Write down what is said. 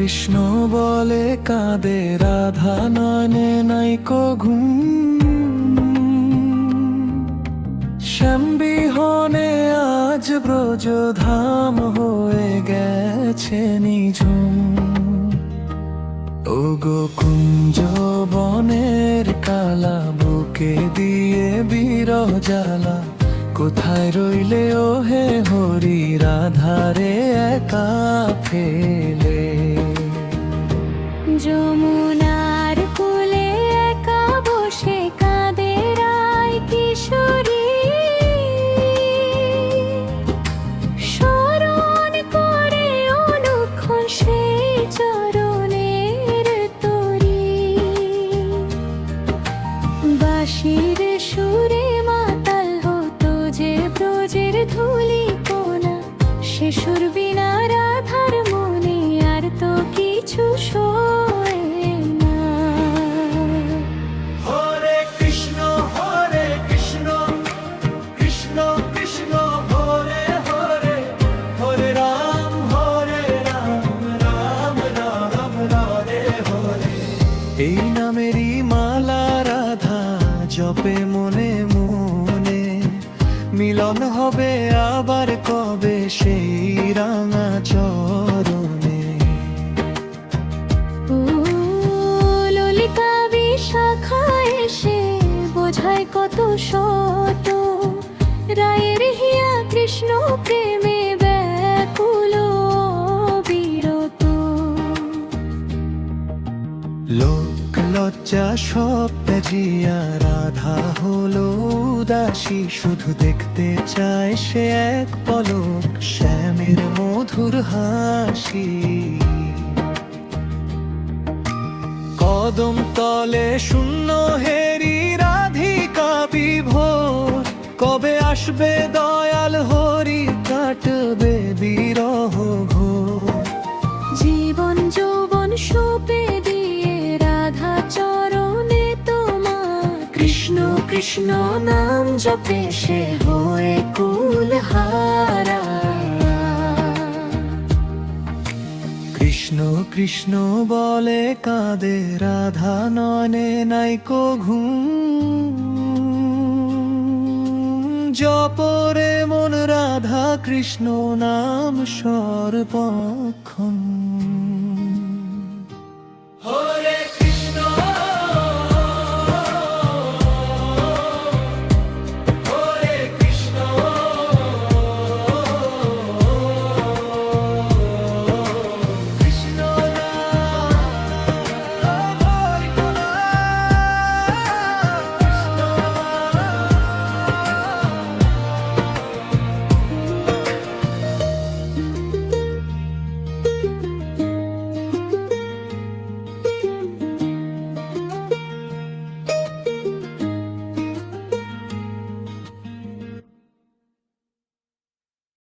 কৃষ্ণ বলে কাঁদে রাধা নয়নে নাইকো ঘুম। শ্যামবিহনে আজ ব্রজধাম হয়ে গেছে নিঝুম। ওগো কুঞ্জ বনের কালা বুকে দিয়ে বিরহ জ্বালা, কোথায় রইলে ও হে হরি রাধারে একা ফেলে। যমুনার কোলে একা বসে কাঁদে রায় কিশোরী, স্মরণ করে অনুক্ষণ সেই চরণের তরি। বাঁশির সুরে মাতাল হতো যে ব্রজের ধূলি কোনা, সে সুর বিনা রাধার মনে আর তো কিছু শোয় না। হরে কৃষ্ণ কৃষ্ণ কৃষ্ণ হরে হরে, হরে রাম রাম রাম হরে হরে। এই নামেরই মালা রাধা জপে মনে মনে, মিলন হবে আবার কবে সেই রাঙা চরণে। ও ললিতা বিশাখা এসে বোঝায় কত শত, রায়ের হিয়া কৃষ্ণ প্রেমে ব্যাকুল বিরত। লোক লজ্জা সব ত্যাজিয়া রাধা হলো উদাসী, শুধু দেখতে চায় সে এক পলক শ্যামের মধুর হাসি। কদম তলে শূন্য হেরি রাধিকা বিভোর, কবে আসবে দয়াল হরি কাটবে বিরহ ঘোর। জীবন যৌবন সঁপে দিয়ে রাধা চরণে তোমার, কৃষ্ণ কৃষ্ণ নাম জপে সে হয়ে কুলহারা। কৃষ্ণ কৃষ্ণ বলে কাঁদে রাধা নয়নে নাইকো ঘুম। জপরে মন রাধা কৃষ্ণ নাম সর্বক্ষণ।